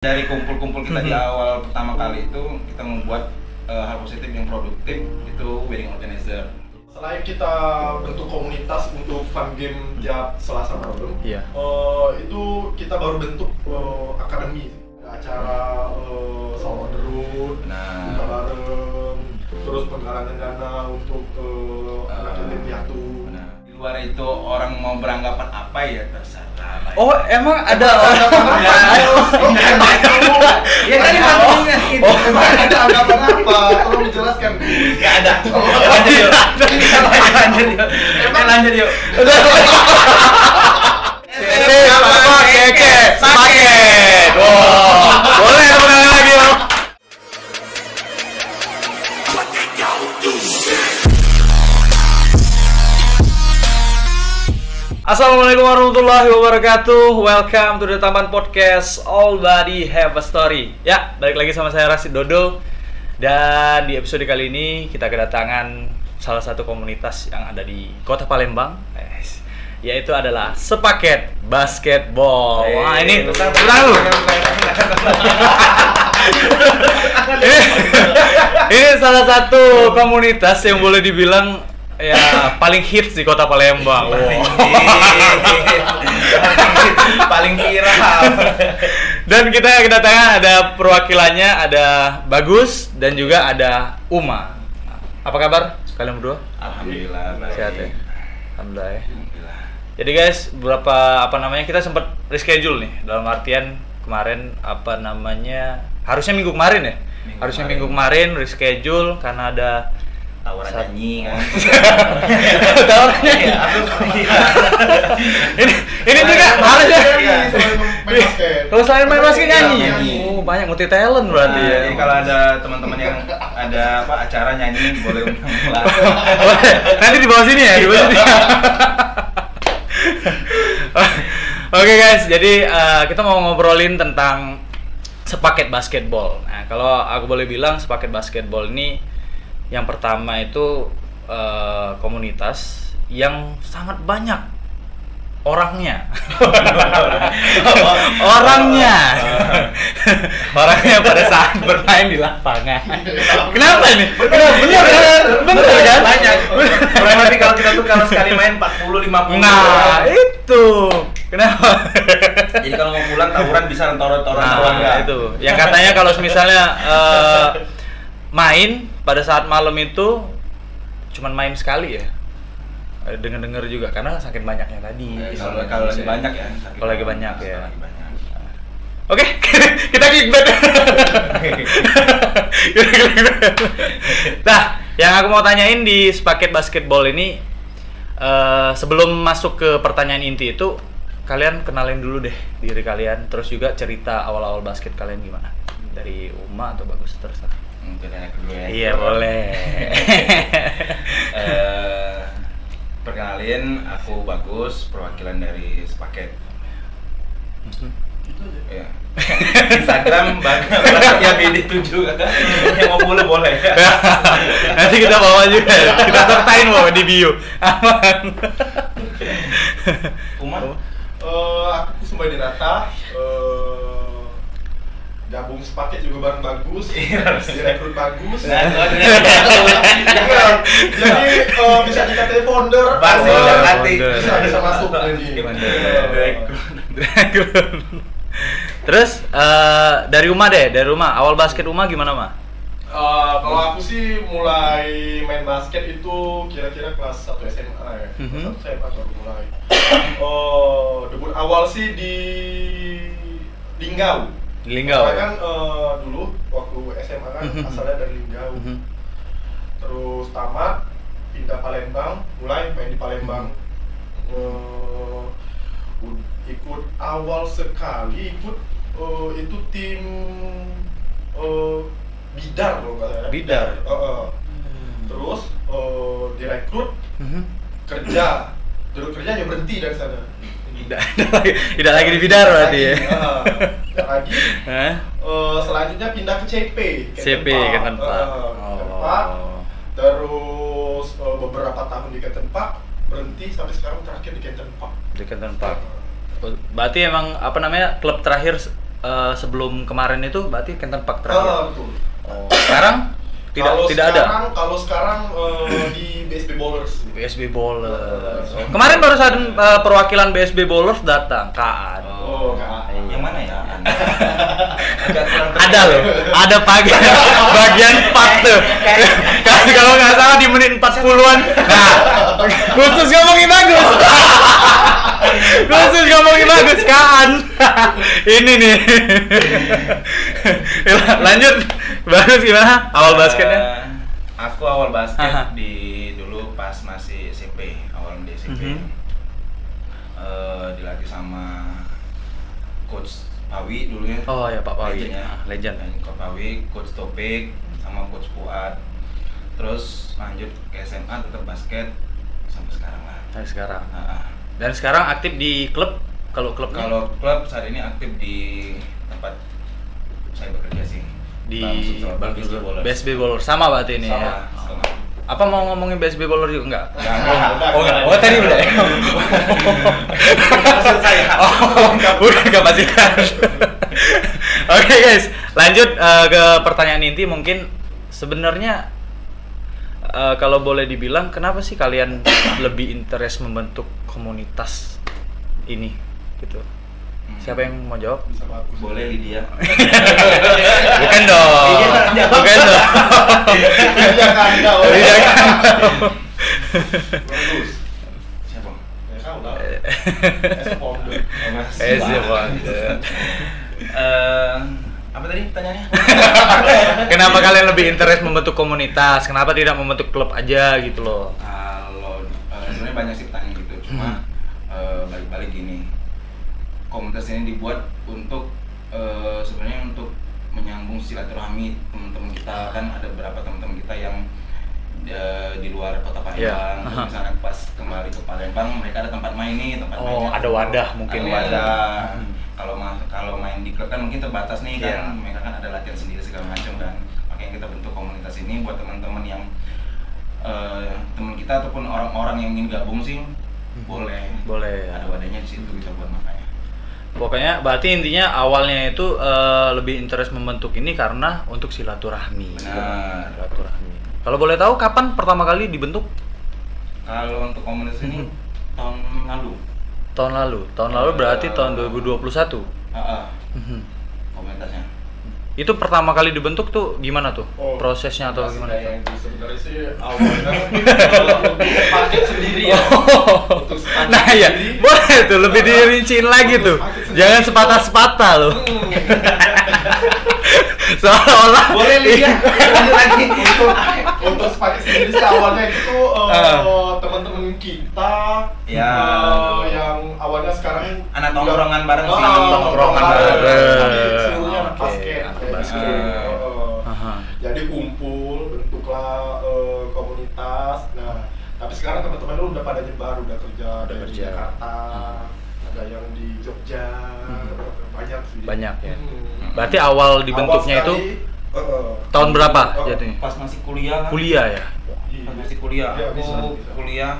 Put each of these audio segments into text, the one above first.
Dari kumpul-kumpul kita di awal pertama kali itu kita membuat hal positif yang produktif itu wedding organizer. Selain kita bentuk komunitas untuk fun game tiap Selasa malam, itu kita baru bentuk akademi, acara sahur on the road, buka bareng, terus penggalangan dana untuk anak yatim piatu. Di luar itu orang mau beranggapan apa ya terserah. Oh, emang ada orang ya kan maksudnya itu. Ada anggapan apa? Tolong dijelaskan. Enggak ada. Lanjut yuk. Paket. Boleh mulai lagi yuk. Assalamualaikum warahmatullahi wabarakatuh. Welcome to the Taman Podcast All Body Have a Story. Ya, balik lagi sama saya Rasid Dodo. Dan di episode kali ini kita kedatangan salah satu komunitas yang ada di Kota Palembang, yaitu adalah Sepaket Basketball. Wah, ini tentang lu. Ini salah satu komunitas yang boleh dibilang ya paling hits di Kota Palembang. Paling viral. Dan kita kedatangan ada perwakilannya, ada Bagus dan juga ada Uma. Apa kabar kalian berdua? Alhamdulillah baik. Sehat ya? Alhamdulillah ya. Jadi guys, kita sempat reschedule nih, dalam artian kemarin harusnya minggu kemarin ya? Minggu kemarin reschedule karena ada tawaran nyanyi kan. Tawaran nyanyi. Ini juga harusnya. Kalau selain main basket nyanyi. Oh, banyak multi talent berarti ya. Jadi kalau ada teman-teman yang ada acara nyanyi boleh undang lah. Nanti di bawah sini ya, di bawah sini. Oke guys, jadi kita mau ngobrolin tentang Sepaket Basketball. Nah, kalau aku boleh bilang Sepaket Basketball ini yang pertama itu komunitas yang sangat banyak orangnya pada saat bermain di lapangan. Kenapa ini? Bener kan? Banyak. Kurang lebih kalau sekali main 40-50. Nah, itu. Kenapa? Jadi kalau mau pulang tawuran bisa toran-toran itu. Yang katanya kalau misalnya main pada saat malam itu cuman main sekali ya. Dengar juga karena saking banyaknya tadi. Kalau lagi banyak ya. Kalau lagi banyak ya. Oke, kita clickbait. Nah, yang aku mau tanyain di Sepaket Basketball ini, sebelum masuk ke pertanyaan inti itu, kalian kenalin dulu deh diri kalian, terus juga cerita awal-awal basket kalian gimana? Dari Uma atau Bagus terserah. Mungkin enak dulu ya. Iya boleh. Perkenalin, aku Bagus, perwakilan dari Sepaket. Ya. Instagram ya BD7 yang mau boleh. Nanti kita bawa juga, kita sertain di bio. Aman. Aku Sumbai Dirata, gabung Sepaket juga bareng Bagus, direkrut Bagus. Jadi bisa dikatain founder, bisa masuk ini. Terus dari Uma awal basket Uma gimana Ma? Kalau aku sih mulai main basket itu kira-kira kelas 1 SMA ya. Kelas 1 SMA baru mulai. Debut awal sih di Linggau. Karena kan dulu waktu SMA kan asalnya dari Linggau. Terus tamat pindah Palembang, mulai main di Palembang. Ikut awal sekali itu tim Bidar kalau nggak salah. Bidar. Terus direkrut kerja, terus kerjanya berhenti dari sana. Tidak lagi di Bidar berarti ya. Tidak lagi. Selanjutnya pindah ke CP. Ketempak. Terus beberapa tahun di Ketempak, berhenti sampai sekarang terakhir di Ketempak. Berarti emang klub terakhir sebelum kemarin itu berarti Kenton Park terakhir. Betul. Oh, sekarang tidak ada. Kalau sekarang di BSB Bowlers. BSB Bowlers. Kemarin baru saja perwakilan BSB Bowlers datang, Kaan. Oh, Yang mana ya? Ada loh, ada bagian 4 tuh. Kalau nggak salah di menit 40-an. Nah, khusus ngomongin bagus. Khusus ngomongin bagus, Kaan. Ini nih. Lanjut, bagus gimana awal basketnya? Aku awal basket dulu pas masih SMP, awal di SMP. Dilatih sama Coach Pawi dulu ya. Oh ya Pak Pawi. Legend. Coach Pawi, Coach Topik, sama Coach Fuad. Terus lanjut ke SMA tetap basket sampai sekarang lah. Sampai sekarang. Dan sekarang aktif di klub? Kalau klub saat ini aktif di tempat saya bekerja sih. Di BSB Bowlers. Sama berarti ini ya. Apa mau ngomongin BSB Bowlers juga enggak? Enggak. Oh tadi udah. Udah kapasitas. Oke guys, lanjut ke pertanyaan inti mungkin sebenarnya kalau boleh dibilang kenapa sih kalian lebih interest membentuk komunitas ini gitu? Siapa yang mau jawab? Boleh Lydia. Bukan dong. Bukan dong. Lydia kan. Bagus. Siapa? Ya kan udah. Apa tadi pertanyaannya? Kenapa kalian lebih interest membentuk komunitas? Kenapa tidak membentuk klub aja gitu loh? Kalau sebenarnya banyak sih pertanyaan gitu. Cuma balik-balik gini. Komunitas ini dibuat untuk sebenarnya untuk menyambung silaturahmi teman-teman kita. Kan ada beberapa teman-teman kita yang di luar kota Palembang. Misalnya pas kembali ke Palembang mereka ada tempat main nih, mainnya. Ada wadah mungkin. Ada wadah. Kalau main di klub kan mungkin terbatas nih kan. Mereka kan ada latihan sendiri segala macam kan. Makanya kita bentuk komunitas ini buat teman-teman yang teman kita ataupun orang-orang yang ingin gabung sih boleh. Ada wadahnya di situ kita buat makanya. Pokoknya berarti intinya awalnya itu lebih interest membentuk ini karena untuk silaturahmi. Benar. Silaturahmi. Kalau boleh tahu kapan pertama kali dibentuk? Kalau untuk komunitas ini tahun lalu. Tahun lalu berarti tahun 2021. Komunitasnya. Itu pertama kali dibentuk tuh gimana tuh? Prosesnya atau gimana? Sebenarnya sih awalnya untuk paket sendiri ya. Nah ya, boleh tuh lebih dirinciin lagi tuh. Jangan sepatah-sepatah loh. Seolah-olah boleh lihat lagi untuk paket sendiri sih awalnya itu teman-teman kita yang awalnya sekarang anak tongkrongan bareng sih. Tongkrongan bareng. Semuanya anak basket. Jadi kumpul, bentuklah komunitas. Nah, tapi sekarang teman-teman lu udah pada nyebar, udah kerja, ada yang di Jakarta, ada yang di Jogja, banyak sih. Banyak ya. Berarti awal dibentuknya itu tahun berapa jadinya? Pas masih kuliah kan? Kuliah ya? Pas masih kuliah. Ya, Aku bisa. kuliah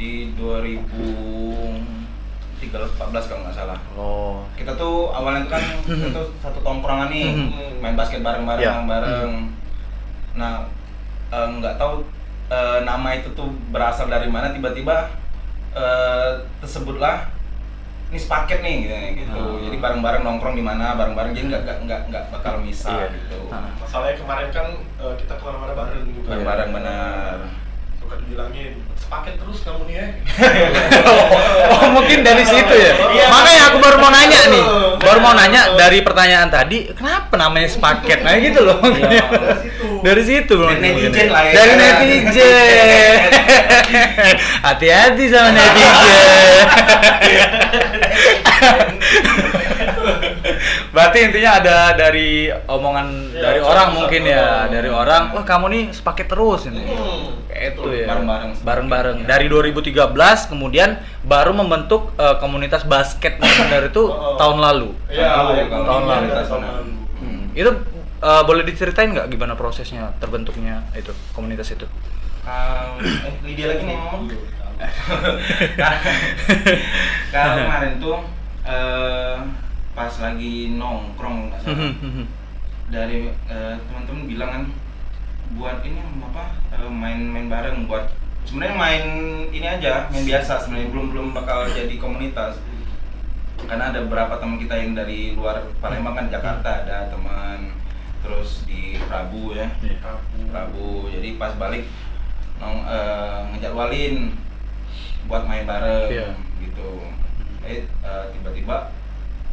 di 2014 kalau nggak salah. Oh. Kita tuh awalnya tuh kan kita tuh satu tongkrongan nih, main basket bareng-bareng. Nah, nggak tahu nama itu tuh berasal dari mana, tiba-tiba tersebutlah ini sepaket nih gitu. Jadi bareng-bareng nongkrong di mana bareng-bareng, jadi nggak bakal misah gitu. Masalahnya kemarin kan kita kemana-mana bareng juga. Bareng-bareng benar. Suka dibilangin sepaket terus kamu nih ya. Oh mungkin dari situ ya. Makanya aku baru mau nanya nih. Baru mau nanya dari pertanyaan tadi, kenapa namanya sepaket? Nah gitu loh. Dari situ. Dari netizen lah ya. Dari netizen. Hati-hati sama netizen. Berarti intinya ada dari omongan dari orang mungkin ya, dari orang, wah kamu nih sepaket terus ini. Kayak itu ya. Bareng-bareng. Dari 2013 kemudian baru membentuk komunitas basket benar itu tahun lalu. Tahun lalu. Itu boleh diceritain nggak gimana prosesnya terbentuknya itu komunitas itu? Lydia lagi nih ngomong. Kalau kemarin tuh pas lagi nongkrong nggak salah. Dari teman-teman bilang kan buat ini apa main bareng, buat sebenarnya main ini aja, main biasa sebenarnya, belum bakal jadi komunitas. Karena ada beberapa teman kita yang dari luar Palembang kan, Jakarta ada teman, terus di Prabu ya, Prabu. Jadi pas balik ngejadwalin buat main bareng gitu. Tiba-tiba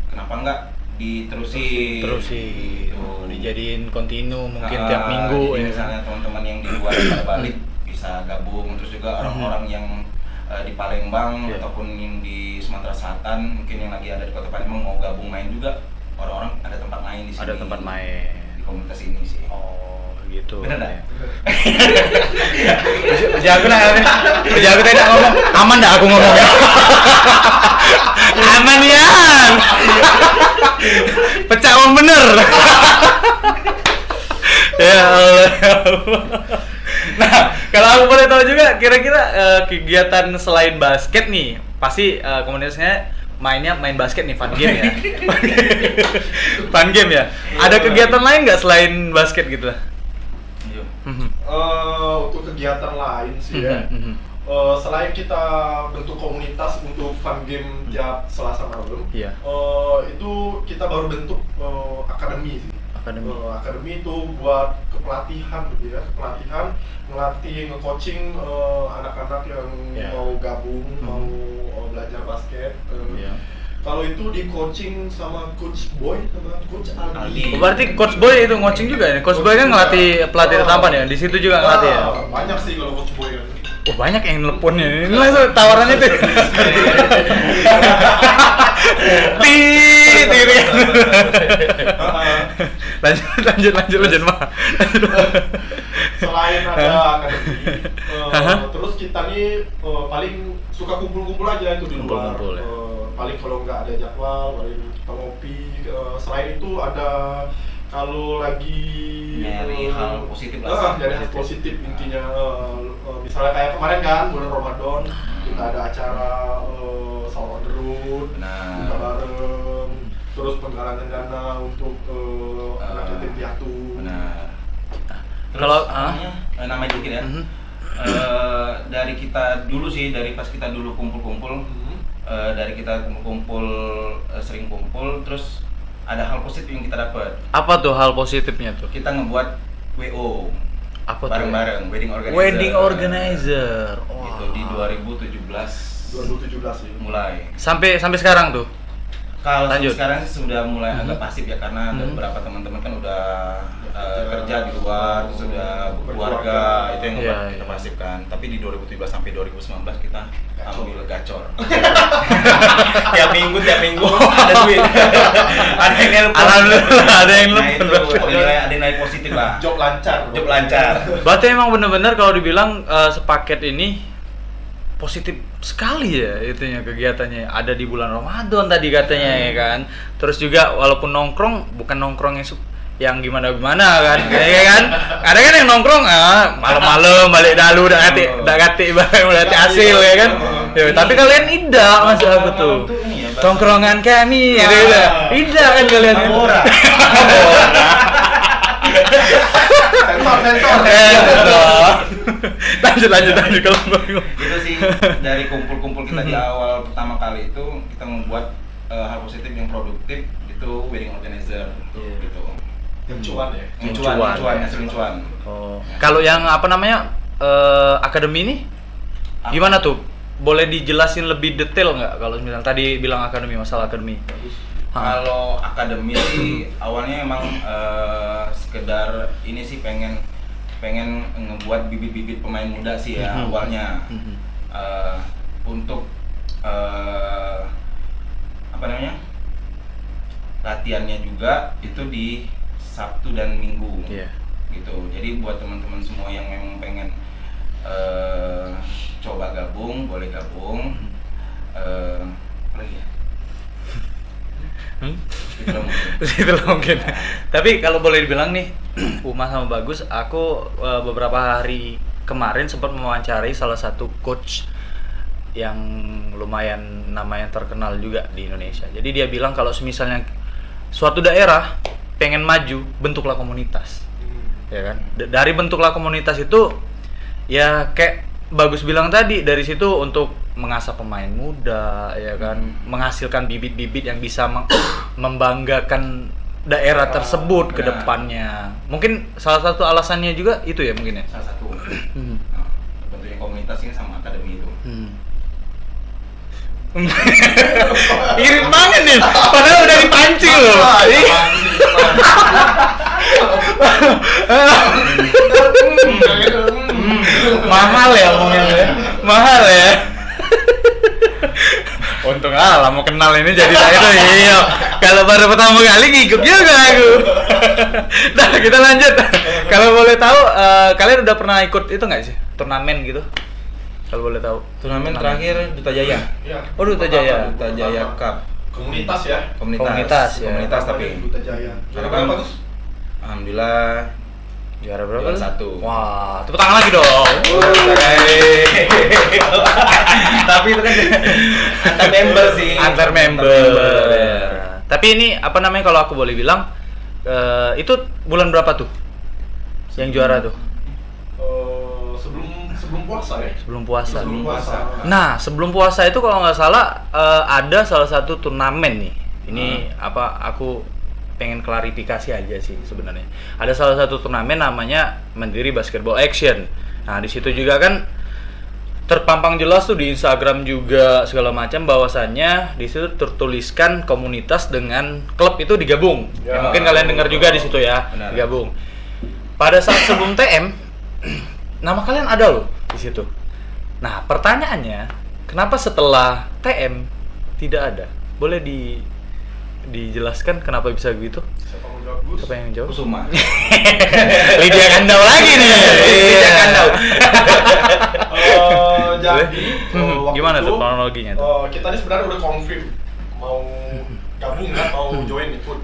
kenapa enggak diterusin gitu. Dijadiin kontinu mungkin tiap minggu ya. Misalnya teman-teman yang di luar pada balik bisa gabung, terus juga orang-orang yang di Palembang ataupun yang di Sumatera Selatan mungkin yang lagi ada di Kota Palembang mau gabung main juga, orang-orang ada tempat main di sini. Ada tempat main di komunitas ini sih. Oh gitu. Bener nggak? Kerja aku tadi ngomong aman dah aku ngomongnya. Aman ya. Pecah uang bener. Ya Allah. Nah, kalau aku boleh tahu juga kira-kira kegiatan selain basket nih, pasti komunitasnya main basket nih, fun game ya. Fun game ya. Ada kegiatan lain nggak selain basket gitu? Untuk kegiatan lain sih ya. Selain kita bentuk komunitas untuk fun game tiap Selasa malam, itu kita baru bentuk akademi sih. Akademi itu buat kepelatihan gitu ya, ngelatih, nge-coaching anak-anak yang mau gabung, mau belajar basket. Kalau itu di coaching sama Coach Boy sama Coach Ali. Berarti Coach Boy itu coaching juga ya? Coach Boy kan ngelatih pelatih tampan ya? Di situ juga ngelatih ya? Banyak sih kalau Coach Boy kan. Oh banyak yang nelponnya, ini langsung tawarannya tuh. Tit, gitu kan. Lanjut mah. Selain ada akademi, terus kita nih paling suka kumpul-kumpul aja itu di luar. Paling kalau nggak ada jadwal, paling kita ngopi. Selain itu ada kalau lagi nyari hal positif lah, nyari hal positif intinya, misalnya kayak kemarin kan bulan Ramadan kita ada acara sahur on the road, buka bareng, terus penggalangan dana untuk anak yatim piatu. Benar. Kalau namanya dikit ya, dari kita dulu sih, dari pas kita dulu kumpul-kumpul, dari kita kumpul-kumpul sering kumpul, terus ada hal positif yang kita dapat. Apa tuh hal positifnya tuh? Kita ngebuat WO. Apa bareng-bareng, wedding organizer. Wedding organizer. Itu di 2017 sih. Mulai. Sampai sekarang tuh. Kalau sekarang sih sudah mulai agak pasif ya, karena ada beberapa teman-teman kan udah kerja di luar, sudah berkeluarga, itu yang kita pasifkan. Tapi di 2017 sampai 2019 kita ambil gacor. tiap minggu ada duit. Ada yang nelpon. Alhamdulillah ada yang nelpon. Ada nilai positif lah. Job lancar. Berarti emang bener-bener kalau dibilang sepaket ini positif sekali ya itunya, kegiatannya. Ada di bulan Ramadan tadi katanya ya kan. Terus juga walaupun nongkrong, bukan nongkrong yang gimana-gimana kan. Ya kan? Ada kan yang nongkrong malam-malam balik dalu udah gati hasil ya kan. Ya, tapi kalian tidak, maksud aku tuh. Tongkrongan kami gitu. Tidak kan kalian. Sensor. Lanjut kalau bingung. Itu sih dari kumpul-kumpul kita di awal pertama kali itu kita membuat hal positif yang produktif, itu wedding organizer gitu. Cuan. Oh. Kalau yang apa namanya akademi ini gimana tuh? Boleh dijelasin lebih detail nggak? Kalau misalnya tadi bilang akademi, masalah akademi. Kalau akademi sih awalnya emang sekedar ini sih pengen ngebuat bibit-bibit pemain muda sih ya awalnya. Untuk apa namanya, latihannya juga itu di Sabtu dan Minggu gitu. Jadi buat teman-teman semua yang memang pengen coba gabung, boleh gabung. Apa lagi ya? Itu mungkin. Tapi kalau boleh dibilang nih, Uma sama Bagus, aku beberapa hari kemarin sempat mewawancarai salah satu coach yang lumayan namanya terkenal juga di Indonesia. Jadi dia bilang kalau misalnya suatu daerah pengen maju, bentuklah komunitas. Ya kan? Dari bentuklah komunitas itu ya kayak Bagus bilang tadi, dari situ untuk mengasah pemain muda, ya kan, menghasilkan bibit-bibit yang bisa membanggakan daerah tersebut ke depannya. Mungkin salah satu alasannya juga itu ya mungkin ya. Salah satu. Bentuknya komunitas ini sama akademi itu. Irit banget nih, padahal udah dipancing loh. Mahal ya ngomongnya, mahal ya. Untung mau kenal ini jadi saya tuh. Iya, kalau baru pertama kali ngikut juga aku. Nah, kita lanjut. Kalau boleh tahu, kalian udah pernah ikut itu nggak sih, turnamen gitu? Kalau boleh tahu. Turnamen terakhir Duta Jaya. Iya. Oh, Duta Jaya. Duta Jaya Cup. Komunitas ya. Komunitas ya. Komunitas tapi. Duta Jaya. Karena kan bagus. Alhamdulillah juara berapa? Juara 1. Wah, tepuk tangan lagi dong. Tapi itu kan antar member sih. Antar member. Tapi ini apa namanya kalau aku boleh bilang, itu bulan berapa tuh? Yang juara tuh? Sebelum puasa ya. Sebelum puasa. Sebelum puasa. Nah, sebelum puasa itu kalau nggak salah ada salah satu turnamen nih. Ini apa? Aku pengen klarifikasi aja sih sebenarnya. Ada salah satu turnamen namanya Mandiri Basketball Action. Nah, di situ juga kan terpampang jelas tuh di Instagram juga segala macam bahwasannya di situ tertuliskan komunitas dengan klub itu digabung. Ya, mungkin kalian dengar juga di situ ya, benar. Digabung. Pada saat sebelum TM nama kalian ada loh di situ. Nah, pertanyaannya, kenapa setelah TM tidak ada? Boleh dijelaskan kenapa bisa begitu? Siapa yang jawab? Kusuma. Lydia Kandau lagi nih. Lydia Kandau. Jadi gimana tuh kronologinya tuh? Kita ini sebenarnya udah confirm mau gabung kan, mau join ikut.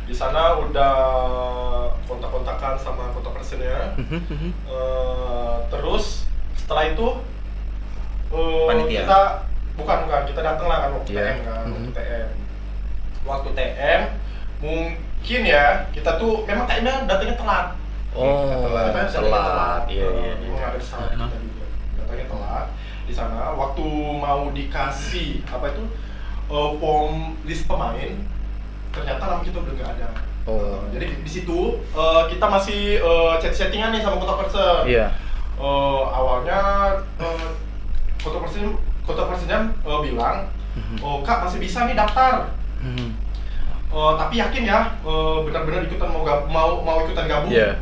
Di sana udah kontak-kontakan sama kota persennya. Terus setelah itu kita kita datang lah kan waktu TM kan, waktu TM mungkin ya kita tuh memang TM-nya datangnya telat. Telat. Iya. Memang ada salah kita juga. Datangnya telat. Di sana waktu mau dikasih apa itu form list pemain, ternyata nama kita udah nggak ada. Jadi di situ kita masih chattingan nih sama kota persen. Iya. Awalnya kota persennya bilang, Kak masih bisa nih daftar. Tapi yakin ya benar-benar ikutan mau ikutan gabung. Yeah.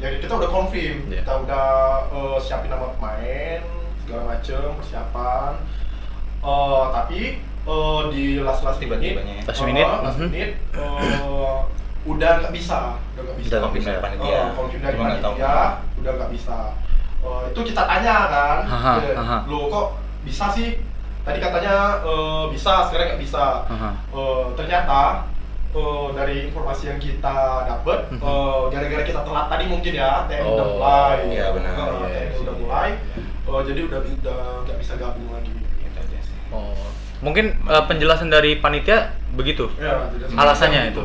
Ya kita udah confirm, kita udah siapin nama pemain segala macem persiapan. Tapi di last minute udah nggak bisa. Confirm dari panitia. Confirm dari panitia udah nggak bisa. Itu kita tanya kan, lo kok bisa sih? Tadi katanya bisa, sekarang nggak bisa. Ternyata dari informasi yang kita dapat, gara-gara kita telat tadi mungkin ya, TM udah mulai. Iya benar. TM udah mulai, jadi udah nggak bisa gabung lagi. Mungkin penjelasan dari panitia begitu. Ya, alasannya itu.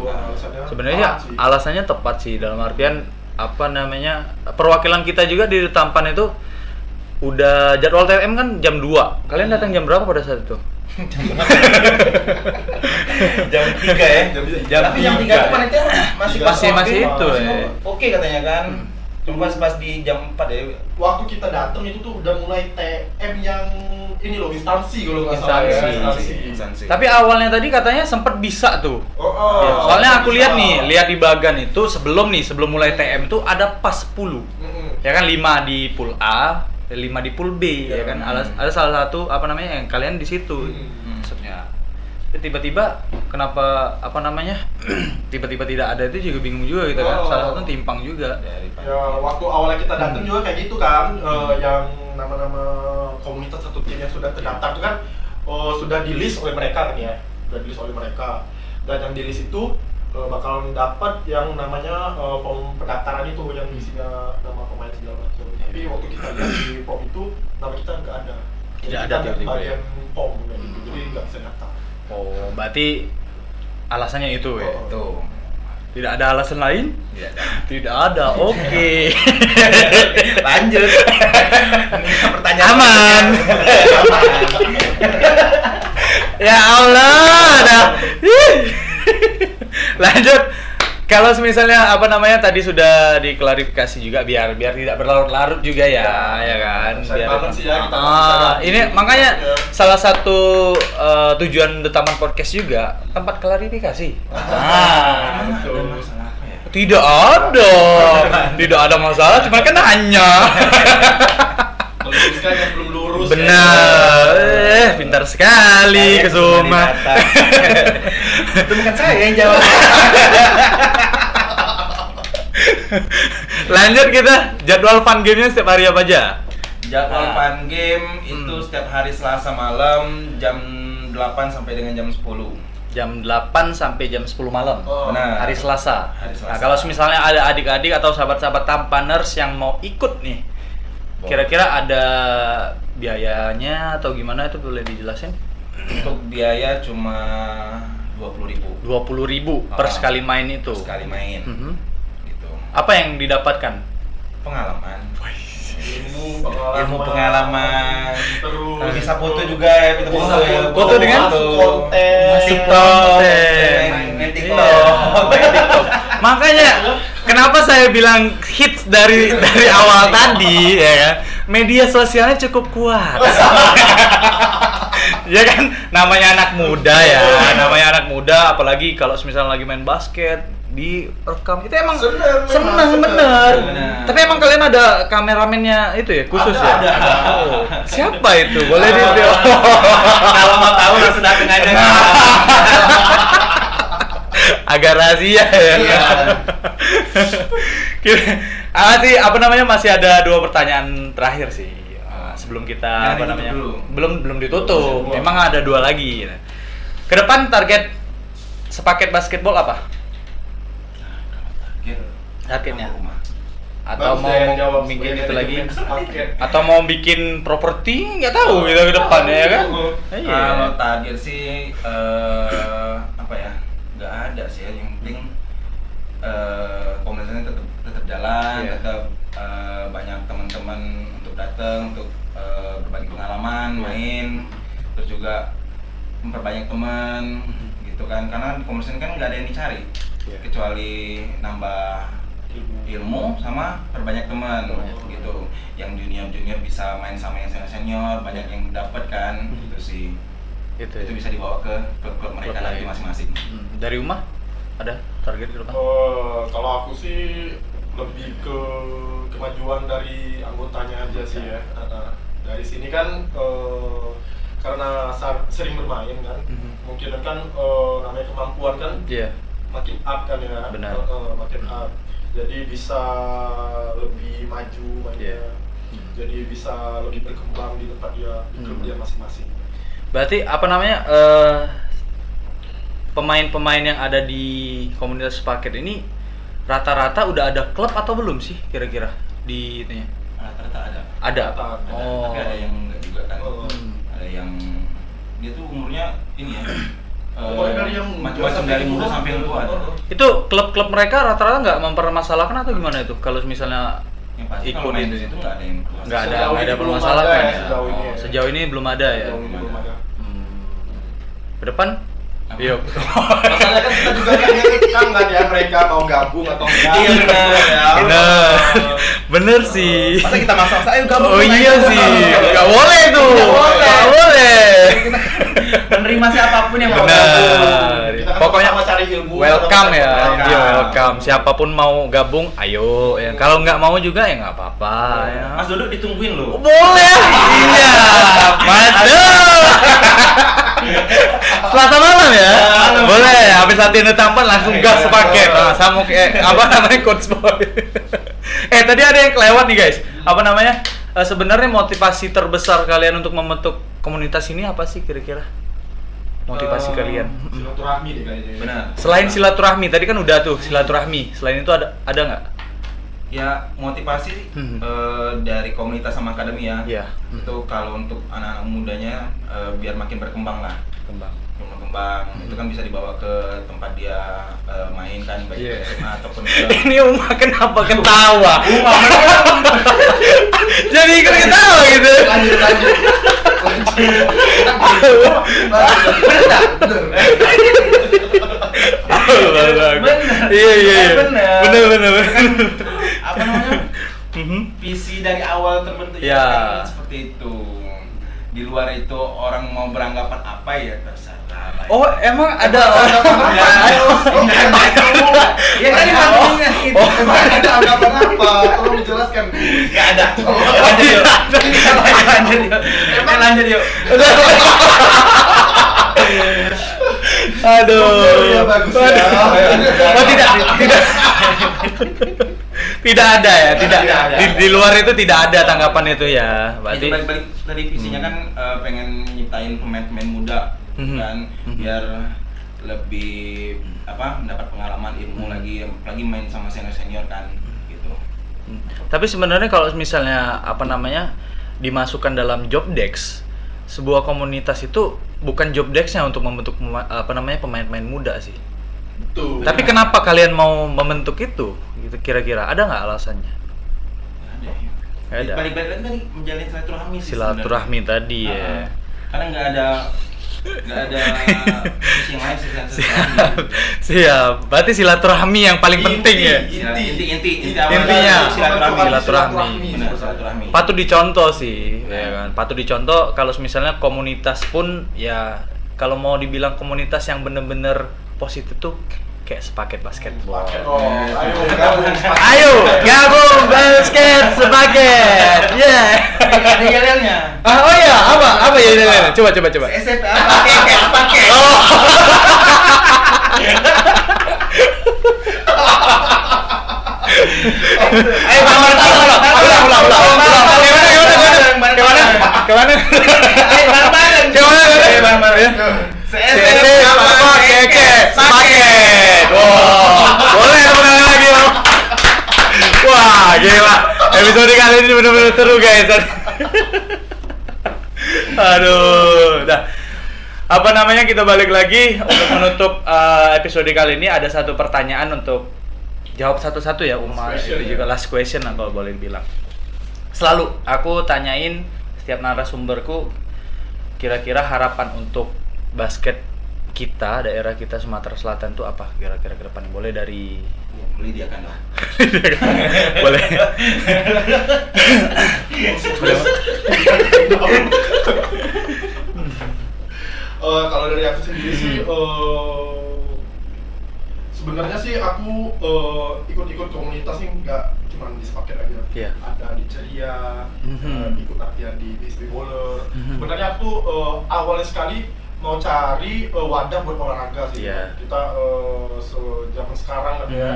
Sebenarnya alasannya tepat sih, dalam artian apa namanya, perwakilan kita juga di Tampan itu udah jadwal TM kan jam 2. Kalian datang jam berapa pada saat itu? Jam 3 ya. Tapi jam 3 itu panitia masih itu ya. Oke katanya kan. Cuma pas di jam 4 ya. Waktu kita datang itu tuh udah mulai TM yang ini loh, instansi kalau nggak salah ya. Instansi. Tapi awalnya tadi katanya sempat bisa tuh. Soalnya aku lihat di Bagan itu sebelum mulai TM tuh ada pas 10. Ya kan 5 di pool A, 5 di pool B, ya kan. Ada salah satu apa namanya yang kalian di situ. Maksudnya tiba-tiba kenapa apa namanya tiba-tiba tidak ada, itu juga bingung juga gitu kan. Salah satu timpang juga. Ya waktu awalnya kita datang juga kayak gitu kan, yang nama-nama komunitas satu tim yang sudah terdaftar itu kan sudah di list oleh mereka kan ya, dan yang di list itu bakalan dapat yang namanya form pendaftaran itu yang isinya nama pemain segala macam. Tapi waktu kita lihat di form itu nama kita nggak ada. Tidak ada tiba-tiba. Bagian POM kayak gitu, jadi nggak bisa daftar. Oh, berarti alasannya itu ya? Tuh. Tidak ada alasan lain? Tidak ada. Tidak ada, oke. Lanjut. Pertanyaan Aman. Ya Allah, dah. Lanjut. Kalau misalnya tadi sudah diklarifikasi juga biar tidak berlarut-larut juga ya kan. Biar sih ya, kita ini makanya salah satu tujuan The Taman Podcast juga tempat klarifikasi. betul. masalah apa ya? Tidak ada masalah, cuma kan nanya. Meluruskan yang belum lurus. Benar, pintar sekali Kesuma. Itu bukan saya yang jawab. Lanjut kita, jadwal fun game-nya setiap hari apa aja? Jadwal fun game itu setiap hari Selasa malam jam 8 sampai dengan jam 10. Jam 8 sampai jam 10 malam. Benar. Hari Selasa. Hari Selasa. Nah, kalau misalnya ada adik-adik atau sahabat-sahabat Tampaners yang mau ikut nih, kira-kira ada biayanya atau gimana itu boleh dijelasin? Untuk biaya cuma 20.000. 20.000 per sekali main itu. Sekali main. Gitu. Apa yang didapatkan? Pengalaman. Ilmu pengalaman. Terus Bisa foto juga ya, kita foto ya. Foto dengan konten. Main TikTok. Makanya kenapa saya bilang hits dari awal tadi ya kan? Media sosialnya cukup kuat. Ya kan, namanya anak muda apalagi kalau misalnya lagi main basket direkam itu emang seneng bener. Tapi emang kalian ada kameramennya itu ya khusus Ada. Oh, siapa itu? Boleh di Kalau mau tahu langsung datang aja. agak rahasia ya. Masih ada 2 pertanyaan terakhir sih. Sebelum kita belum ditutup. Memang ada 2 lagi. Ke depan target sepaket basketball apa? Targetnya? Atau mau bikin itu lagi? Atau mau bikin properti? Nggak tahu kita ke depan ya kan? Kalau target sih nggak ada sih ya. Yang penting komunitasnya tetap jalan, tetap banyak teman-teman untuk datang untuk berbagi pengalaman, main, terus juga memperbanyak teman gitu kan, karena di komunitas kan nggak ada yang dicari kecuali nambah ilmu sama perbanyak teman gitu. Yang junior bisa main sama yang senior, banyak yang dapat kan gitu sih. Itu bisa dibawa ke klub mereka lagi masing-masing. Dari rumah ada target ke depan? Kalau aku sih lebih ke kemajuan dari anggotanya aja sih ya. Dari sini kan karena sering bermain kan, mungkin kan namanya kemampuan kan makin up kan ya. Benar. Makin up. Jadi bisa lebih maju mainnya. Jadi bisa lebih berkembang di tempat dia, di klub dia masing-masing. Berarti pemain-pemain yang ada di komunitas paket ini rata-rata udah ada klub atau belum sih kira-kira di itunya? Rata-rata ada. Ada. Tapi ada yang enggak juga kan. Ada yang dia tuh umurnya ini ya. Macam-macam dari muda sampai yang tua. Itu klub-klub mereka rata-rata nggak mempermasalahkan atau gimana itu? Kalau misalnya yang pasti ikut kalau main itu di situ nggak ada yang nggak ada permasalahan ya. Sejauh ini belum ada ya. Ke depan? Yuk. Masalahnya kan kita juga kan ya mereka mau gabung atau enggak. Iya benar. Bener sih. Masa kita maksa ayo gabung. Oh iya sih. Nggak boleh tuh. Nggak boleh. Menerima siapapun yang mau gabung. Pokoknya cari ilmu. Welcome ya. Iya welcome. Siapapun mau gabung, ayo. Ya, kalau nggak mau juga ya nggak apa-apa. Ya. Mas Duduk ditungguin loh. Boleh. Iya. Mantap. Selasa malam ya? Boleh, habis latihan tampan langsung gas sepaket. Nah, sama kayak coach boy. Tadi ada yang kelewat nih guys. Sebenarnya motivasi terbesar kalian untuk membentuk komunitas ini apa sih kira-kira? Motivasi kalian? Silaturahmi deh kayaknya. Benar. Selain silaturahmi, tadi kan udah tuh silaturahmi. Selain itu ada nggak? Ya motivasi dari komunitas sama akademi ya. Iya. Itu kalau untuk anak-anak mudanya biar makin berkembang lah. Berkembang. Itu kan bisa dibawa ke tempat dia main kan, baik ke SMA ataupun ke... Ini Uma kenapa ketawa? Jadi ikut ketawa gitu. Lanjut. Iya. Bener. Apa namanya? Visi dari awal terbentuk ya kan seperti itu. Di luar itu orang mau beranggapan apa ya terserah. Oh, emang ada orang ya tadi maksudnya itu. Ada anggapan apa? Tolong jelaskan. Enggak ada. Lanjut yuk. Aduh. Ya bagus ya. Oh, tidak. Tidak ada ya, tidak ada. Di luar itu tidak ada tanggapan itu ya. Berarti balik tadi visinya kan pengen nyiptain pemain-pemain muda kan biar lebih mendapat pengalaman ilmu lagi main sama senior kan gitu. Tapi sebenarnya kalau misalnya dimasukkan dalam job desk sebuah komunitas itu bukan job desk-nya untuk membentuk pemain-pemain muda sih. Betul. Tapi kenapa kalian mau membentuk itu? Gitu kira-kira ada nggak alasannya? Ada. Balik-balik lagi tadi menjalin silaturahmi. Silaturahmi tadi ya. Karena nggak ada visi yang lain selain silaturahmi. Siap. Berarti silaturahmi yang paling penting ya. Intinya silaturahmi. Silaturahmi. Patut dicontoh sih, ya kan. Patut dicontoh kalau misalnya komunitas pun ya kalau mau dibilang komunitas yang bener-bener positif tuh kayak sepaket basketball. Ayo gabung basket sepaket. Yeah. Ada yel-yelnya. Oh iya, apa ya yel-yelnya? Coba. SMP pakai. Oh. Ayo Kemana? Paket. Boleh teman lagi loh. Wah, gila. Episode kali ini benar-benar seru guys. Aduh, dah. Kita balik lagi untuk menutup episode kali ini. Ada satu pertanyaan untuk jawab satu-satu ya, Uma. Itu juga last question lah kalau boleh bilang. Selalu aku tanyain setiap narasumberku kira-kira harapan untuk basket kita, daerah kita Sumatera Selatan itu apa kira-kira ke depan? Boleh dari Lidiakan lah. Boleh. Kalau dari aku sendiri sih sebenarnya sih aku ikut komunitas sih nggak cuma di sepaket aja. Yeah. Ada di Ceria, ikut latihan di BSB Bowler. Sebenarnya aku awalnya sekali mau cari wadah buat olahraga sih. Yeah. Kita zaman sekarang kan ya,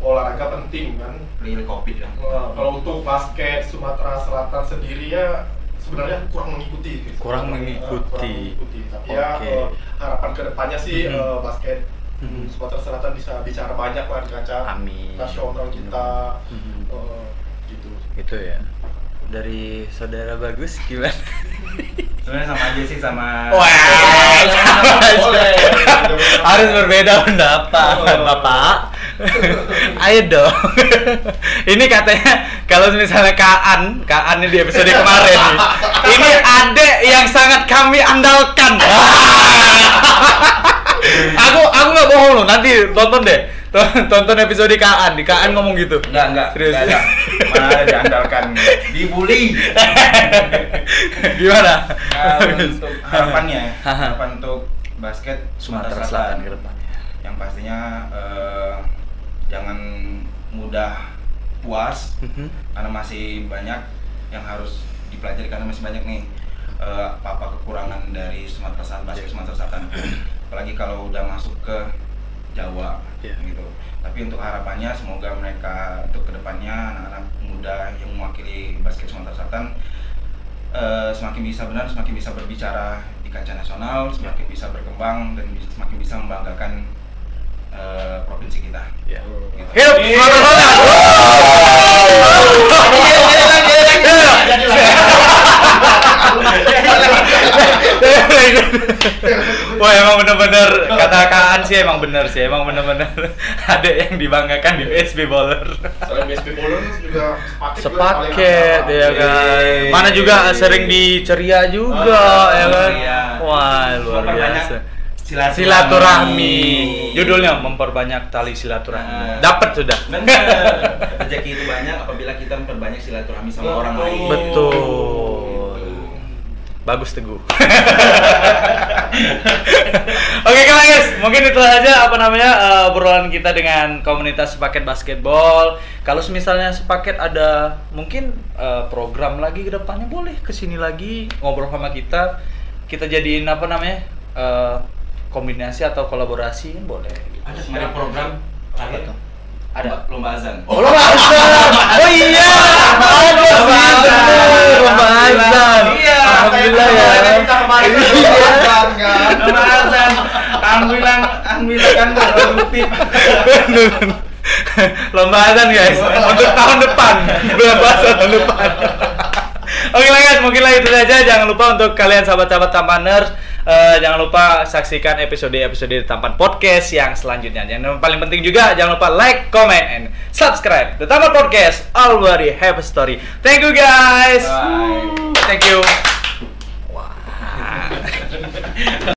olahraga penting kan. Real COVID ya. Kalau untuk basket Sumatera Selatan sendiri ya sebenarnya kurang mengikuti. Tapi ya harapan kedepannya sih basket Sumatera Selatan bisa bicara banyak lah di kancah nasional kita. Gitu. Itu ya. Dari saudara Bagus gimana? Sebenarnya sama aja sih sama. Boleh. Harus berbeda pendapat, Bapak. Ayo dong. Ini katanya kalau misalnya Kaan ini di episode kemarin nih. Ini adek yang sangat kami andalkan. Aku nggak bohong loh. Nanti tonton deh. Tonton episode Kaan. Di Kaan ngomong gitu. Enggak. Serius. Enggak ada. Mana diandalkan, dibully. Gimana? Untuk harapan untuk basket Sumatera Selatan ke depan. Yang pastinya jangan mudah puas karena masih banyak yang harus dipelajari, karena masih banyak nih apa kekurangan dari Sumatera Selatan, basket Sumatera Selatan. Apalagi kalau udah masuk ke Jawa gitu. Tapi untuk harapannya semoga mereka untuk kedepannya anak-anak muda yang mewakili basket Sumatera Selatan semakin bisa berbicara di kancah nasional, semakin bisa berkembang dan semakin bisa membanggakan provinsi kita. Hidup Sumatera Selatan. Wah, emang bener-bener kata Kaan sih emang bener ada yang dibanggakan di BSB Bowler. Soalnya BSB Bowler juga sepaket ya kan. Mana juga sering di Ceria juga ya kan. Wah, luar biasa. Silaturahmi. Judulnya memperbanyak tali silaturahmi. Dapat sudah. Benar. Rezeki itu banyak apabila kita memperbanyak silaturahmi sama orang lain. Betul. Bagus Teguh. Oke guys, mungkin itu aja obrolan kita dengan komunitas Sepaket Basketball. Kalau misalnya Sepaket ada mungkin program lagi ke depannya, boleh kesini lagi ngobrol sama kita. Kita jadiin kombinasi atau kolaborasi boleh. Ada kemarin program terakhir ada lomba azan. Oh, lomba azan. Oh iya. Lomba azan. Iya. Alhamdulillah ya. Kita kemarin Lomba azan. Alhamdulillah kan produktif. Lomba azan guys untuk tahun depan. Bulan puasa tahun depan. Oke lah guys, mungkinlah itu saja. Jangan lupa untuk kalian sahabat-sahabat Tampaners, jangan lupa saksikan episode-episode Tampan Podcast yang selanjutnya. Yang paling penting juga jangan lupa like, comment, and subscribe The Tampan Podcast. Already have a story. Thank you guys. Bye. Thank you. Wow.